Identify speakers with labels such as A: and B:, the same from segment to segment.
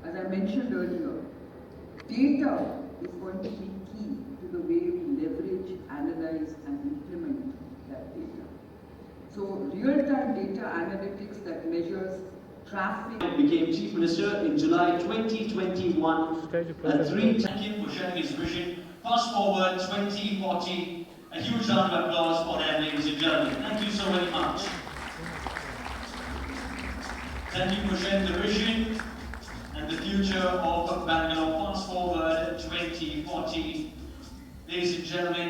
A: as I mentioned earlier, data is going to be key to the way we leverage, analyze and implement that data. So real-time data analytics that measures traffic.
B: Became Chief Minister in July 2021. Thank him for sharing his vision. Fast forward 2040. A huge round of applause for them, ladies and gentlemen. Thank you so very much. Thank you for sharing the vision and the future of Bangalore. Fast forward 2040. Ladies and gentlemen.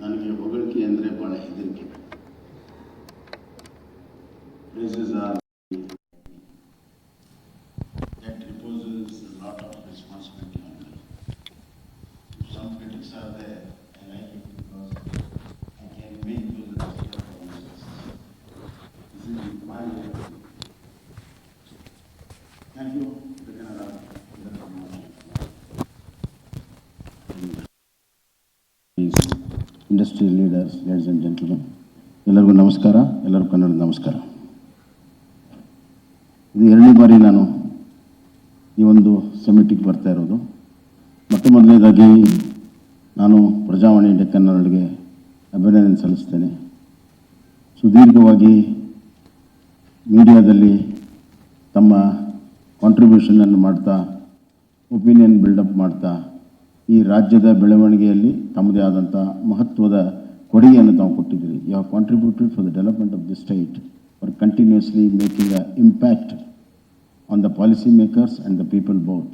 C: ನನಗೆ ಹೊಗಳಿಕೆ ಅಂದರೆ ಭಾಳ ಹೆದರಿಕೆ. Praises are that reposes a lot of responsibility on me. If some critics are there, I like it because I can make those promises. This is my legacy. Thank you, Bengaluru. Industry leaders, ladies and gentleman, ಎಲ್ಲರಿಗೂ ನಮಸ್ಕಾರ. ಎಲ್ಲರಿಗೂ ಕನ್ನಡದ ನಮಸ್ಕಾರ. ಇದು ಎರಡನೇ ಬಾರಿ ನಾನು ಈ ಒಂದು ಸಮಿಟಿಗೆ ಬರ್ತಾ ಇರೋದು. ಮೊದಲನೇದಾಗಿ ನಾನು ಪ್ರಜಾವಾಣಿ ಕನ್ನಡಗೆ ಅಭಿನಂದನೆ ಸಲ್ಲಿಸ್ತೇನೆ. ಸುದೀರ್ಘವಾಗಿ ಮೀಡಿಯಾದಲ್ಲಿ ತಮ್ಮ ಕಾಂಟ್ರಿಬ್ಯೂಷನನ್ನು ಮಾಡ್ತಾ, ಒಪಿನಿಯನ್ ಬಿಲ್ಡಪ್ ಮಾಡ್ತಾ, ಈ ರಾಜ್ಯದ ಬೆಳವಣಿಗೆಯಲ್ಲಿ ತಮ್ಮದೇ ಆದಂಥ ಮಹತ್ವದ ಕೊಡುಗೆಯನ್ನು ತಾವು ಕೊಟ್ಟಿದ್ದೀರಿ. You have contributed for the development of the state, for continuously making a impact on the policy makers and the people both.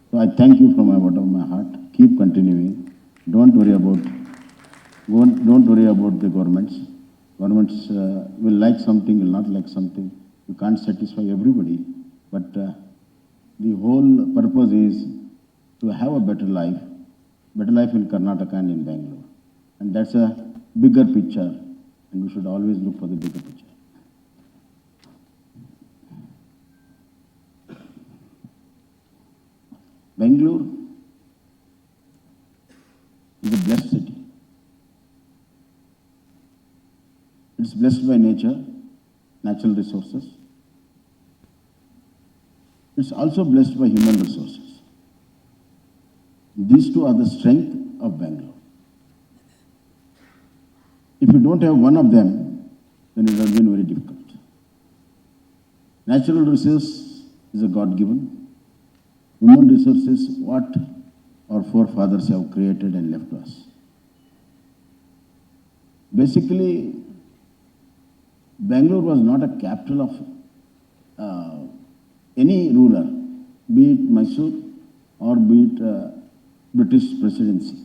C: So I thank you from my bottom of my heart. Keep continuing. Don't worry about the governments. Governments will like something, will not like something. You can't satisfy everybody. But the whole purpose is to have a better life in Karnataka and in Bangalore. And that's a bigger picture, and we should always look for the bigger picture. Bengaluru is a blessed city. It's blessed by nature, natural resources. It's also blessed by human resources. These two are the strength of Bengaluru. If you don't have one of them, then it has been very difficult. Natural resource is a God-given. Human resources, what our forefathers have created and left to us. Basically, Bangalore was not a capital of any ruler, be it Mysore or be it British presidency.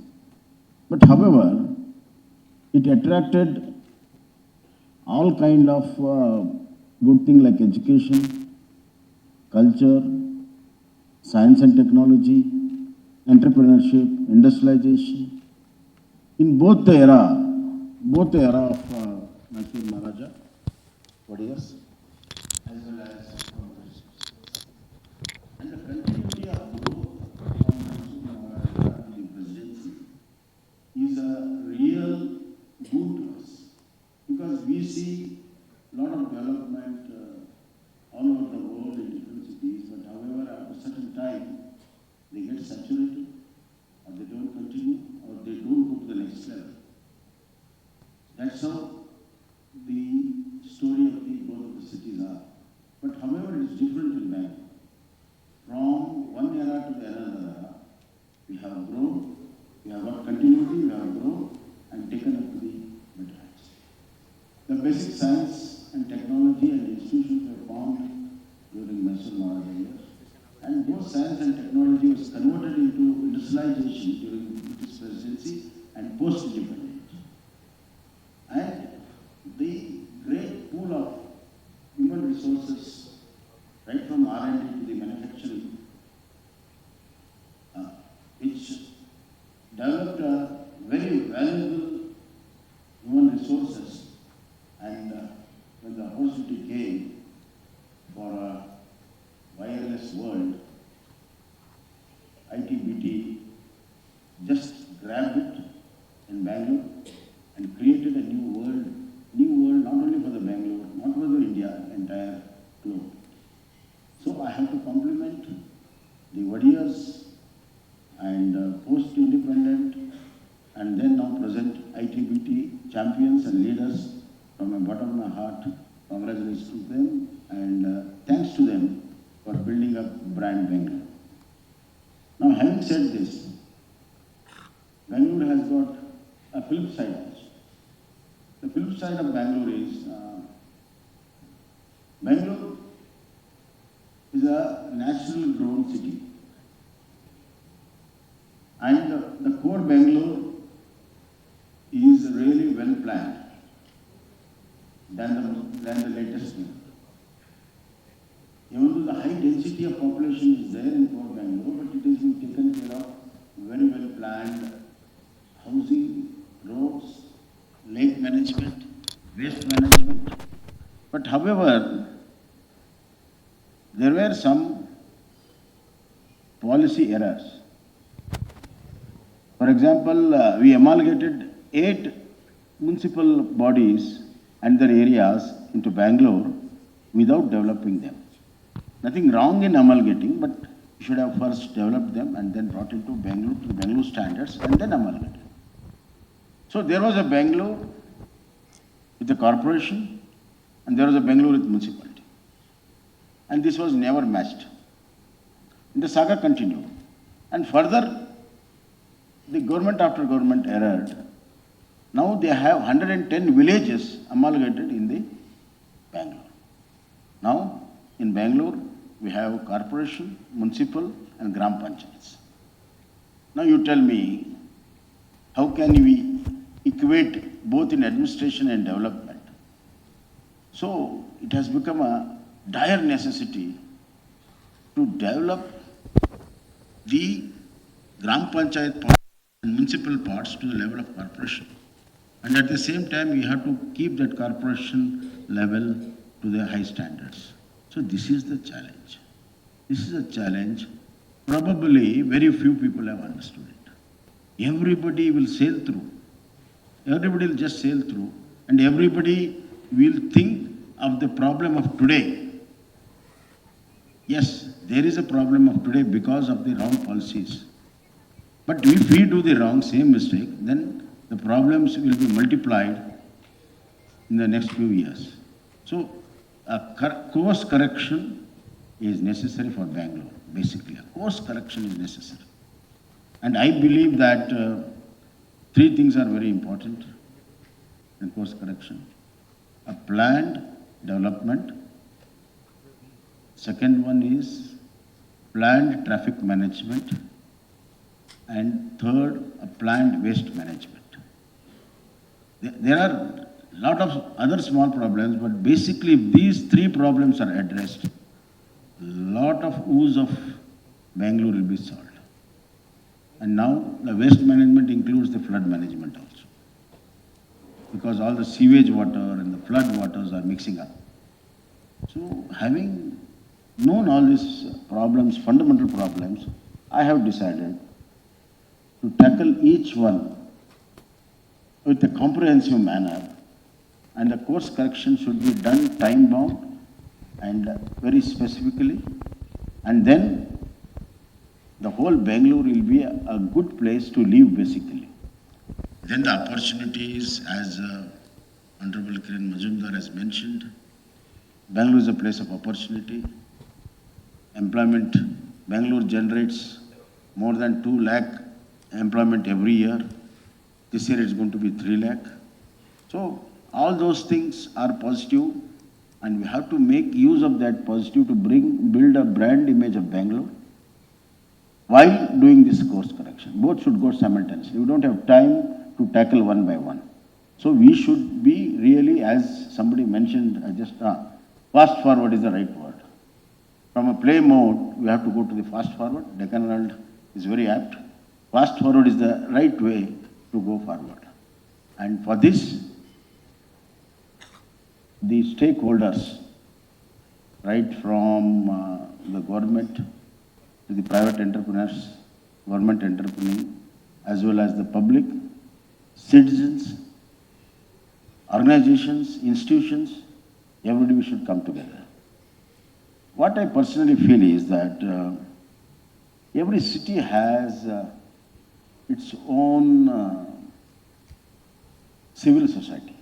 C: But however, it attracted all kind of good things like education, culture, science and technology, entrepreneurship, industrialization. In both the era of Mysore Maharaja, Wadiyas, as well as and the continuity of growth of Mysore Maharaja in the presidency is a real good to us, because we see a lot of development all over the world in different cities, but however, after a certain time, they get saturated, or they don't continue, or they don't go to the next level. That's how the story of both of the cities are. But however, it is different in Bangalore. From one era to the another era, we have grown, we have got continuity, we have grown, and taken up to the better heights. The basic science and technology and institutions were formed during Mysore Maharaja years, and both science and technology was converted into industrialization during the British presidency and post-independence. And the great pool of human resources, right from R&D to the manufacturing, which developed a very valuable human resources, and when the opportunity came for a wireless world, ITBT just grabbed it in Bangalore and created a new world entire globe. So I have to compliment the warriors and post-independent and then now present ITBT champions and leaders. From the bottom of my heart, congratulations to them and thanks to them for building up brand Bengaluru. Now having said this, Bengaluru has got a flip side also. The flip side of Bengaluru is, Bengaluru is a natural grown city. And the core Bengaluru is really well planned than the latest one. Even though the high density of population is there in core Bengaluru, but it has been taken care of very well planned housing, roads, lake management, waste management. But however, there were some policy errors. For example, we amalgamated 8 municipal bodies and their areas into Bangalore without developing them. Nothing wrong in amalgamating, but you should have first developed them and then brought into Bangalore to the Bangalore standards and then amalgamated. So there was a Bangalore with a corporation and there was a Bangalore with municipality. And this was never matched. And the saga continued. And further, the government after government erred. Now they have 110 villages amalgamated in the Bangalore. Now in Bangalore, we have corporation, municipal and gram panchayats. Now you tell me, how can we equate both in administration and development? So it has become a dire necessity to develop the gram panchayat part and municipal parts to the level of corporation. And at the same time, we have to keep that corporation level to the high standards. So this is the challenge. This is a challenge. Probably very few people have understood it. Everybody will sail through. Everybody will just sail through. And everybody will think of the problem of today. Yes, there is a problem of today because of the wrong policies. But if we do the wrong, same mistake, then the problems will be multiplied in the next few years. So a course correction is necessary for Bangalore, basically. A course correction is necessary. And I believe that 3 things are very important in course correction. A planned development. Second one is planned traffic management. And third, a planned waste management. There are a lot of other small problems, but basically if these 3 problems are addressed, a lot of ooze of Bangalore will be solved. And now the waste management includes the flood management also, because all the sewage water and the flood waters are mixing up. So having known all these problems, fundamental problems, I have decided to tackle each one with a comprehensive manner, and the course correction should be done time-bound and very specifically, and then the whole Bangalore will be a good place to live basically. Then the opportunities, as Honorable Kiran Majumdar has mentioned, Bangalore is a place of opportunity. Employment, Bangalore generates more than 2 lakh employment every year. This year it's going to be 3 lakh. So all those things are positive, and we have to make use of that positive to build a brand image of Bangalore while doing this course correction. Both should go simultaneously. We don't have time to tackle one by one. So we should be really, as somebody mentioned, fast forward is the right word. From a play mode, we have to go to the fast forward. Deccan Herald is very apt. Fast forward is the right way to go forward. And for this, the stakeholders, right from the government to the private entrepreneurs, government entrepreneurs, as well as the public, citizens, organizations, institutions, everybody should come together. What I personally feel is that every city has its own civil society.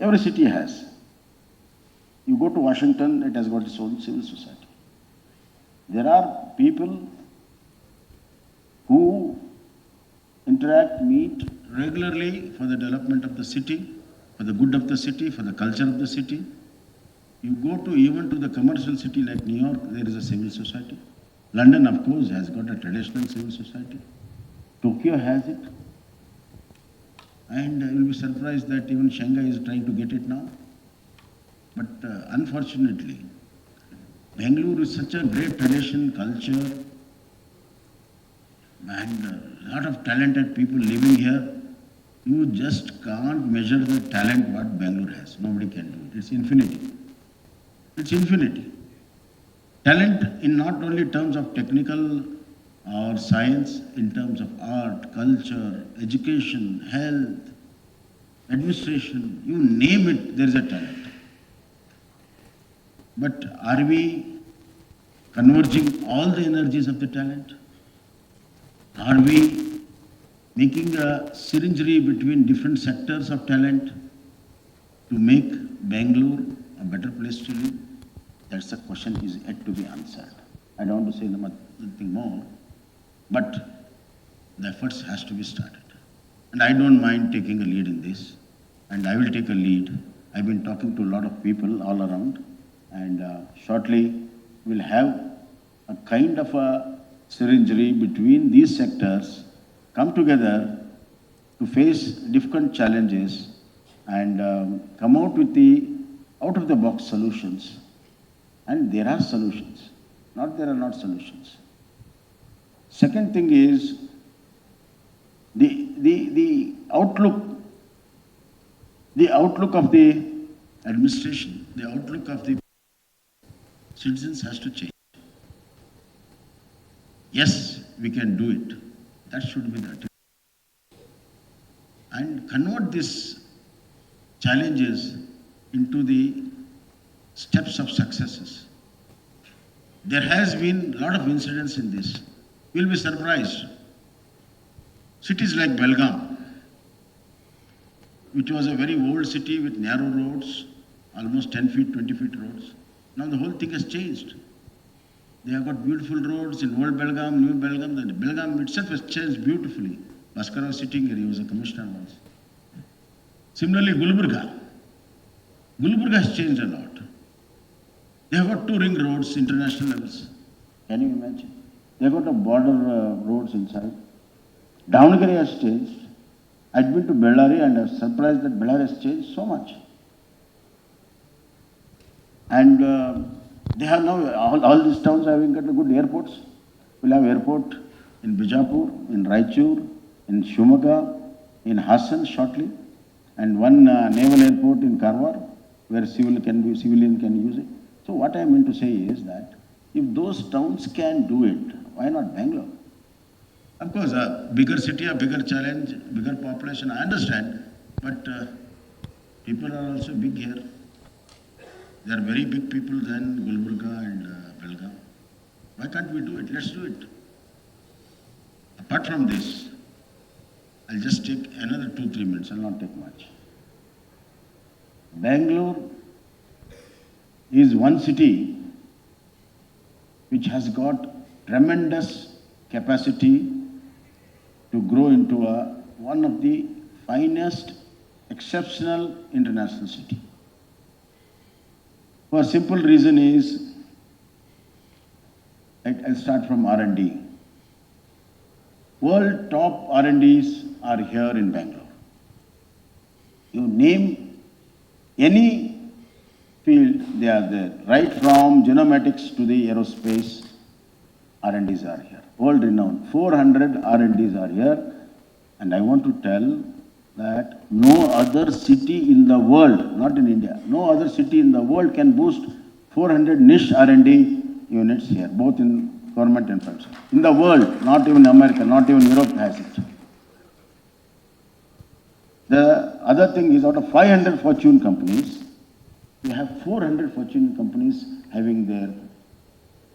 C: Every city has. You go to Washington, it has got its own civil society. There are people who interact, meet regularly for the development of the city, for the good of the city, for the culture of the city. You go to even to the commercial city like New York, there is a civil society. London, of course, has got a traditional civil society. Tokyo has it. And you will be surprised that even Shanghai is trying to get it now. But unfortunately, Bengaluru is such a great tradition, culture, and a lot of talented people living here. You just can't measure the talent what Bengaluru has. Nobody can do it. It's infinity. It's infinity. Talent in not only terms of technical or science, in terms of art, culture, education, health, administration, you name it, there is a talent. But are we converging all the energies of the talent? Are we making a synergy between different sectors of talent to make Bangalore a better place to live? That's a question is yet to be answered. I don't want to say nothing more, but the efforts has to be started. And I don't mind taking a lead in this, and I will take a lead. I've been talking to a lot of people all around, and shortly we'll have a kind of a synergy between these sectors, come together to face different challenges and come out with the out-of-the-box solutions. And there are solutions, not there are not solutions. Second thing is the outlook of the administration, the outlook of the citizens has to change. Yes, we can do it. That should be that. And convert these challenges into the steps of successes. There has been a lot of incidents in this. You'll be surprised. Cities like Belgaum, which was a very old city with narrow roads, almost 10 feet, 20 feet roads. Now the whole thing has changed. They have got beautiful roads in Old Belgaum, New Belgaum. The Belgaum itself has changed beautifully. Bhaskar was sitting here, he was a commissioner once. Similarly, Gulbarga. Gulbarga has changed a lot. They have got 2 ring roads, international levels. Can you imagine? They have got a border roads inside. Davangere has changed. I'd been to Bellary and I was surprised that Bellary has changed so much. And they have now, all these towns having got good airports. We'll have airport in Bijapur, in Raichur, in Shumaga, in Hassan shortly, and one naval airport in Karwar, where civilian can use it. So what I meant to say is that if those towns can do it, why not Bangalore? Of course, a bigger city, a bigger challenge, bigger population, I understand, but people are also big here. They are very big people than Gulbarga and Belgaum. Why can't we do it? Let's do it. Apart from this, I'll just take another 2-3 minutes. I'll not take much. Bangalore is one city which has got tremendous capacity to grow into one of the finest, exceptional international city. For a simple reason is, I'll start from R&D. World top R&Ds are here in Bangalore. You name any field, they are there. Right from genomatics to the aerospace, R&Ds are here. World renowned. 400 R&Ds are here. And I want to tell that no other city in the world, not in India, no other city in the world can boost 400 niche R&D units here, both in government and private. In the world, not even America, not even Europe has it. The other thing is, out of 500 Fortune companies, We have 400 Fortune companies having their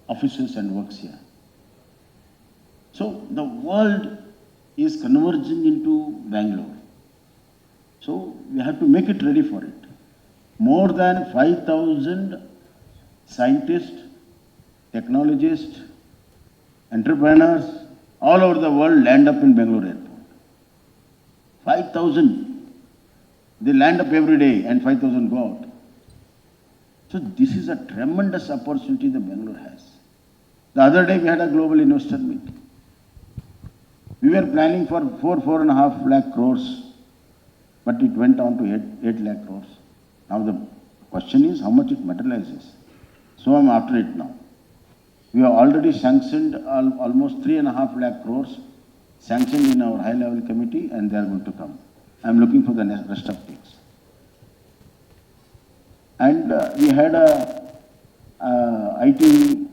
C: offices and works here. So the world is converging into Bangalore. So we have to make it ready for it. More than 5,000 scientists, technologists, entrepreneurs all over the world land up in Bengaluru airport. 5,000. They land up every day and 5,000 go out. So this is a tremendous opportunity that Bengaluru has. The other day we had a global investor meet. We were planning for 4.5 lakh crores, but it went down to 8 lakh crores. Now the question is how much it materializes. So I'm after it now. We have already sanctioned almost 3.5 lakh crores sanctioned in our high level committee, and they are going to come. I'm looking for the rest of things. And we had a IT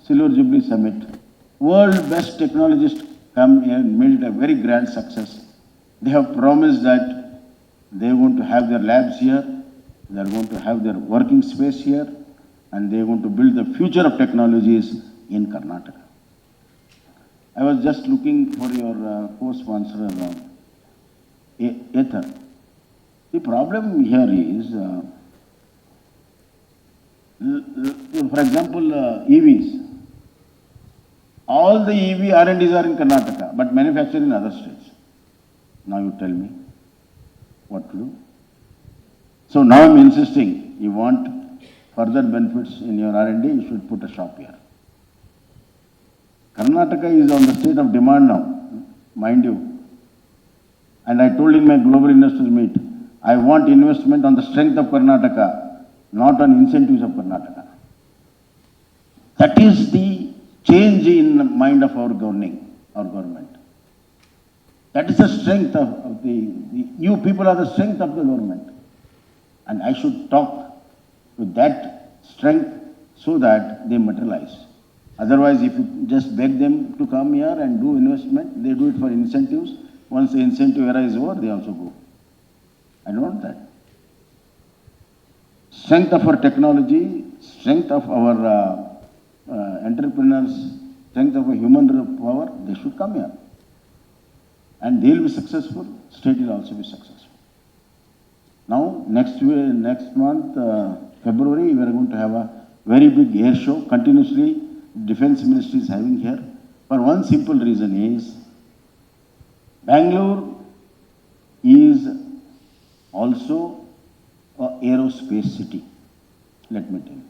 C: Silver Jubilee Summit. World best technologists come here and made it a very grand success. They have promised that they are going to have their labs here, they are going to have their working space here, and they are going to build the future of technologies in Karnataka. I was just looking for your co-sponsor, Ether. The problem here is, for example, EVs. All the EV R&Ds are in Karnataka, but manufactured in other states. Now you tell me what to do. So now I'm insisting, you want further benefits in your R&D, you should put a shop here. Karnataka is on the state of demand now, mind you. And I told in my global investors meet, I want investment on the strength of Karnataka, not on incentives of Karnataka. That is the change in the mind of our government. That is the strength of you people are the strength of the government. And I should talk with that strength so that they materialize. Otherwise, if you just beg them to come here and do investment, they do it for incentives. Once the incentive era is over, they also go. I don't want that. Strength of our technology, strength of our entrepreneurs, strength of our human power, they should come here. And they will be successful, state will also be successful. Now, next month, February, we are going to have a very big air show, continuously Defense Ministry is having here. For one simple reason is, Bangalore is also an aerospace city. Let me tell you.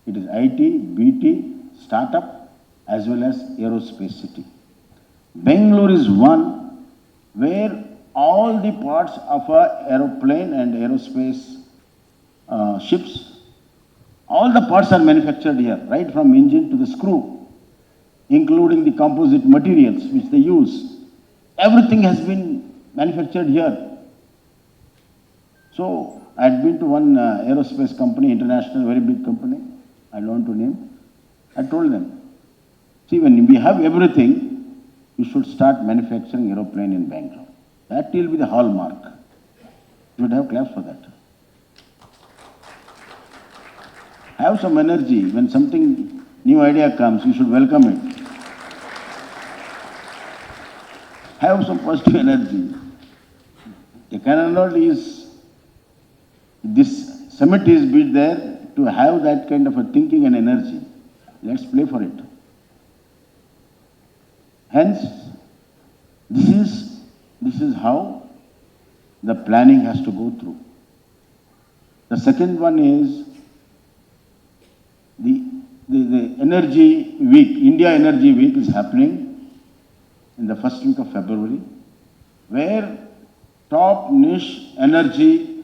C: It is IT, BT, startup, as well as aerospace city. Bangalore is one where all the parts of an aeroplane and aerospace ships, all the parts are manufactured here, right from engine to the screw, including the composite materials which they use. Everything has been manufactured here. So I had been to one aerospace company, international, very big company, I don't want to name. I told them, see, when we have everything, you should start manufacturing aeroplane in Bangalore. That will be the hallmark. You should have claps for that. Have some energy. When something new idea comes, you should welcome it. Have some positive energy. The Canada is, this summit is built there to have that kind of a thinking and energy. Let's play for it. Hence, this is how the planning has to go through. The second one is the Energy Week, India Energy Week is happening in the first week of February, where top niche energy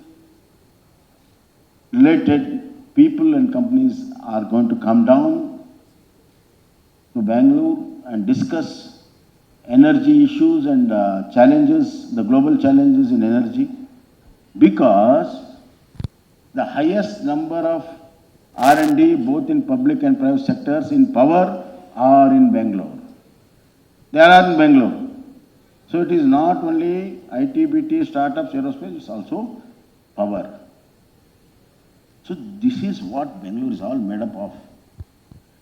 C: related people and companies are going to come down to Bangalore and discuss energy issues and challenges, the global challenges in energy, because the highest number of R&D, both in public and private sectors, in power are in Bangalore. They are in Bangalore. So it is not only IT, BT, startups, aerospace, it's also power. So this is what Bengaluru is all made up of.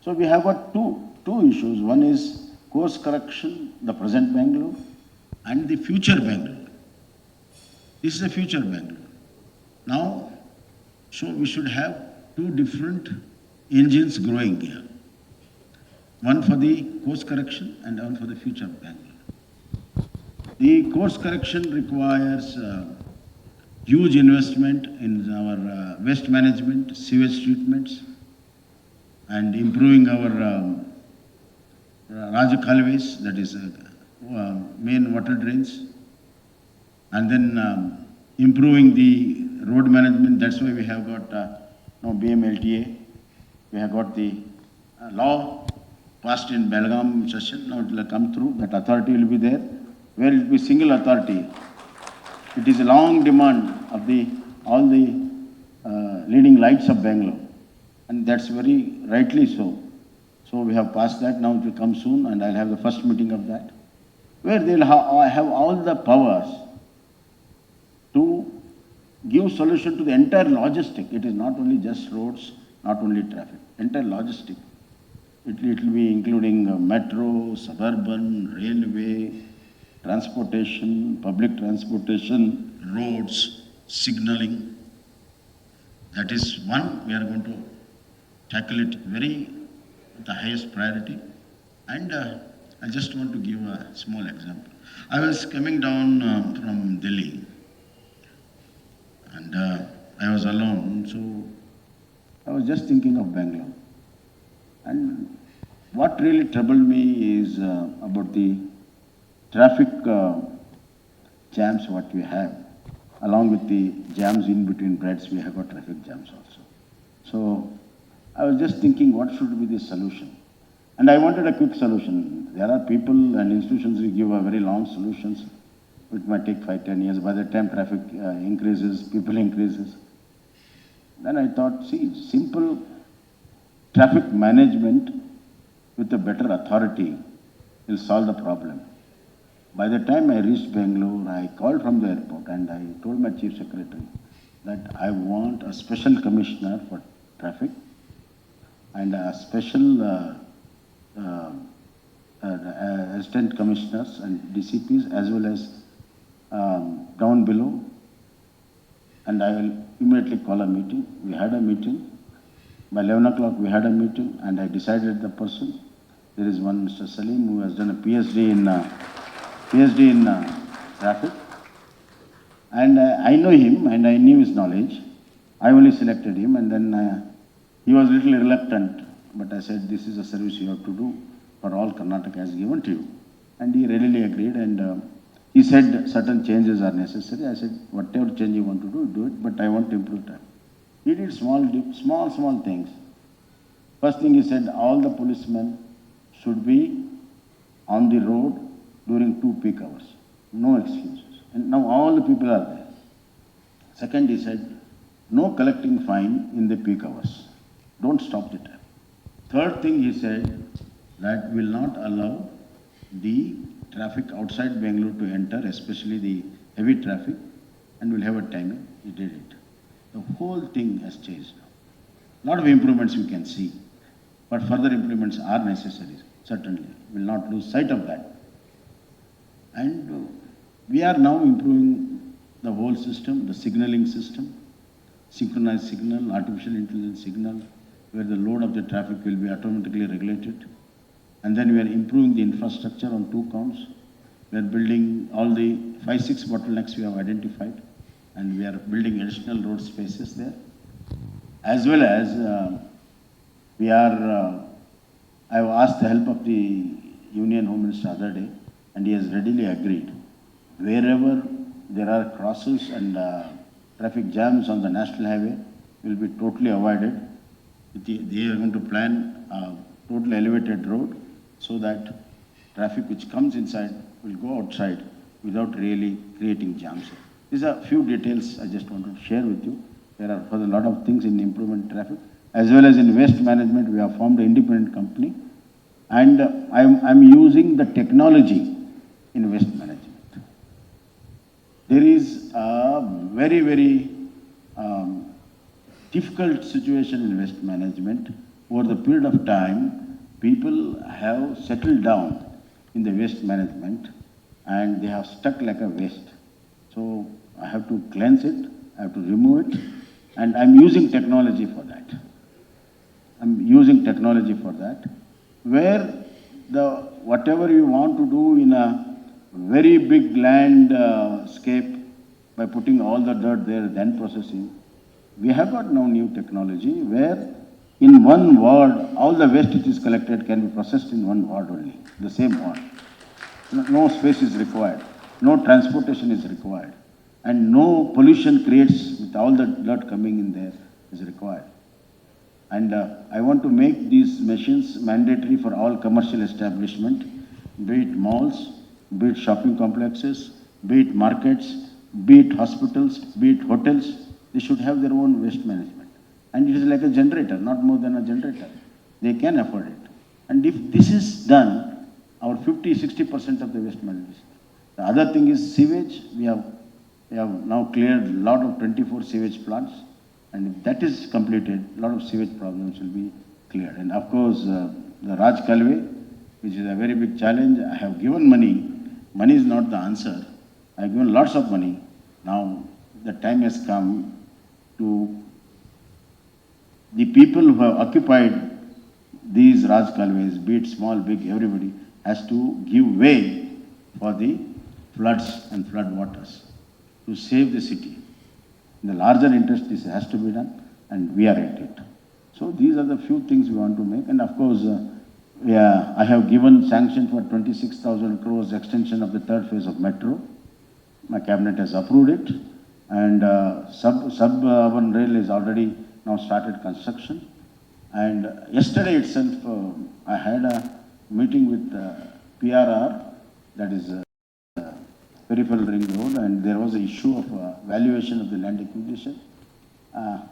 C: So we have got two issues. One is course correction, the present Bengaluru, and the future Bengaluru. This is the future Bengaluru. Now, so we should have two different engines growing here. One for the course correction and one for the future Bengaluru. The course correction requires huge investment in our waste management, sewage treatments, and improving our Raja Kalways, that is main water drains, and then improving the road management. That's why we have got now BMLTA. We have got the law passed in Belgaum session. Now it will come through. That authority will be there. Where it will be single authority. It is a long demand of all the leading lights of Bengaluru, and that's very rightly so. So we have passed that. Now it will come soon, and I'll have the first meeting of that, where they'll have all the powers to give solution to the entire logistic. It is not only just roads, not only traffic, entire logistic. It will be including metro, suburban, railway, transportation, public transportation, roads, signaling. That is one, we are going to tackle it the highest priority. And I just want to give a small example. I was coming down from Delhi, and I was alone, so I was just thinking of Bangalore. And what really troubled me is about the traffic jams what we have. Along with the jams in between breads, we have got traffic jams also. So I was just thinking what should be the solution. And I wanted a quick solution. There are people and institutions who give a very long solutions. It might take 5-10 years. By the time traffic increases, people increases. Then I thought, see, simple traffic management with a better authority will solve the problem. By the time I reached Bengaluru, I called from the airport and I told my chief secretary that I want a special commissioner for traffic and a special assistant commissioners and DCPs as well as down below. And I will immediately call a meeting. We had a meeting. By 11 o'clock we had a meeting and I decided the person. There is one Mr. Salim who has done a PhD in traffic. And I know him and I knew his knowledge. I only selected him and then he was a little reluctant. But I said, this is a service you have to do for all Karnataka has given to you. And he readily agreed and he said certain changes are necessary. I said, whatever change you want to do it, but I want to improve time. He did small things. First thing he said, all the policemen should be on the road during 2 peak hours. No excuses. And now all the people are there. Second, he said, no collecting fine in the peak hours. Don't stop the time. Third thing he said, that will not allow the traffic outside Bengaluru to enter, especially the heavy traffic, and we'll have a timing. He did it. The whole thing has changed now. A lot of improvements we can see, but further improvements are necessary, certainly. We'll not lose sight of that. And we are now improving the whole system, the signaling system, synchronized signal, artificial intelligence signal, where the load of the traffic will be automatically regulated. And then we are improving the infrastructure on 2 counts. We are building all the 5-6 bottlenecks we have identified, and we are building additional road spaces there. As well as I have asked the help of the Union Home Minister the other day, and he has readily agreed. Wherever there are crosses and traffic jams on the national highway will be totally avoided. They are going to plan a totally elevated road so that traffic which comes inside will go outside without really creating jams. These are a few details I just wanted to share with you. There are a lot of things in improvement traffic. As well as in waste management, we have formed an independent company. And I'm using the technology in waste management. There is a very, very difficult situation in waste management. Over the period of time, people have settled down in the waste management and they have stuck like a waste. So I have to cleanse it, I have to remove it, and I'm using technology for that. Where whatever you want to do in a very big landscape by putting all the dirt there, then processing, we have got now new technology where in one ward, all the waste which is collected can be processed in one ward only, the same ward. No space is required, no transportation is required, and no pollution creates with all the dirt coming in there is required. And I want to make these machines mandatory for all commercial establishment, be it malls, be it shopping complexes, be it markets, be it hospitals, be it hotels. They should have their own waste management. And it is like a generator, not more than a generator. They can afford it. And if this is done, our 50-60% of the waste management. The other thing is sewage. We have now cleared a lot of 24 sewage plants. And if that is completed, a lot of sewage problems will be cleared. And of course, the Raj Kalve, which is a very big challenge. I have given money. Money is not the answer. I have given lots of money. Now the time has come to the people who have occupied these Raj Kalves, be it small, big, everybody has to give way for the floods and flood waters to save the city. In the larger interest, this has to be done, and we are at it. So these are the few things we want to make. And of course, I have given sanction for 26,000 crores extension of the third phase of metro. My cabinet has approved it. And suburban rail is already now started construction. And yesterday itself, I had a meeting with PRR, that is Peripheral Ring Road, and there was an issue of valuation of the land acquisition.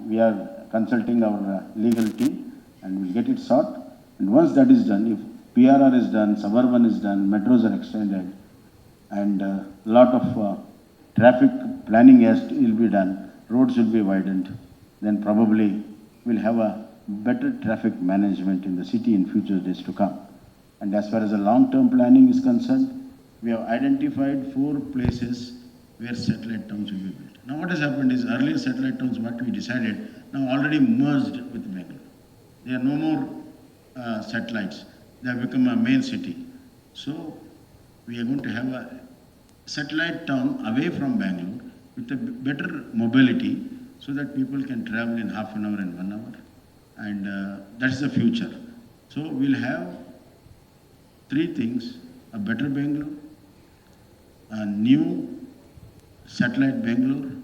C: We are consulting our legal team and we'll get it sorted. And once that is done, if PRR is done, suburban is done, metros are extended, and a lot of traffic planning will be done, roads will be widened, then probably we'll have a better traffic management in the city in future days to come. And as far as the long-term planning is concerned, we have identified 4 places where satellite towns will be built. Now what has happened is earlier satellite towns, what we decided, now already merged with Bengaluru. There are no more satellites. They have become a main city. So we are going to have a satellite town away from Bengaluru with a better mobility so that people can travel in half an hour and 1 hour. And that's the future. So we'll have 3 things: a better Bengaluru, a new satellite Bengaluru,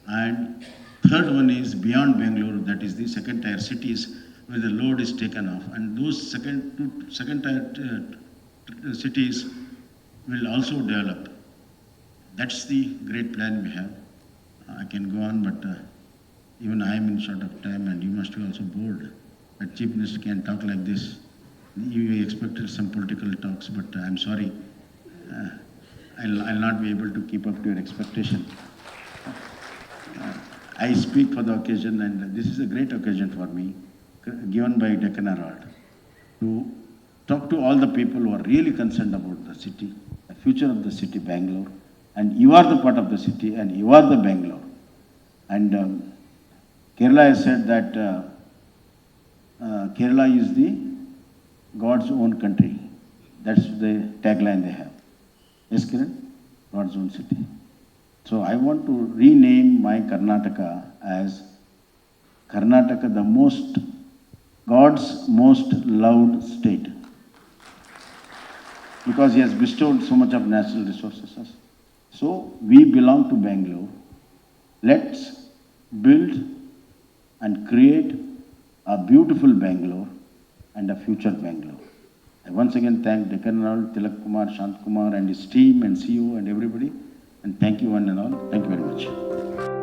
C: and third one is beyond Bengaluru, that is the second tier cities where the load is taken off. And those second tier cities will also develop. That's the great plan we have. I can go on, but even I am in short of time, and you must be also bored. A chief minister can talk like this. You expected some political talks, but I'm sorry. I'll not be able to keep up to your expectation. I speak for the occasion, and this is a great occasion for me, given by Deccan Herald, to talk to all the people who are really concerned about the city, the future of the city, Bangalore. And you are the part of the city, and you are the Bangalore. And Kerala has said that Kerala is the God's own country. That's the tagline they have. Yes, Kiran? God's own city. So I want to rename my Karnataka as Karnataka, God's most loved state. Because he has bestowed so much of natural resources. So we belong to Bangalore. Let's build and create a beautiful Bangalore and a future Bangalore. I once again thank Deccan Herald, Tilak Kumar, Shant Kumar and his team and CEO and everybody. And thank you one and all. Thank you very much.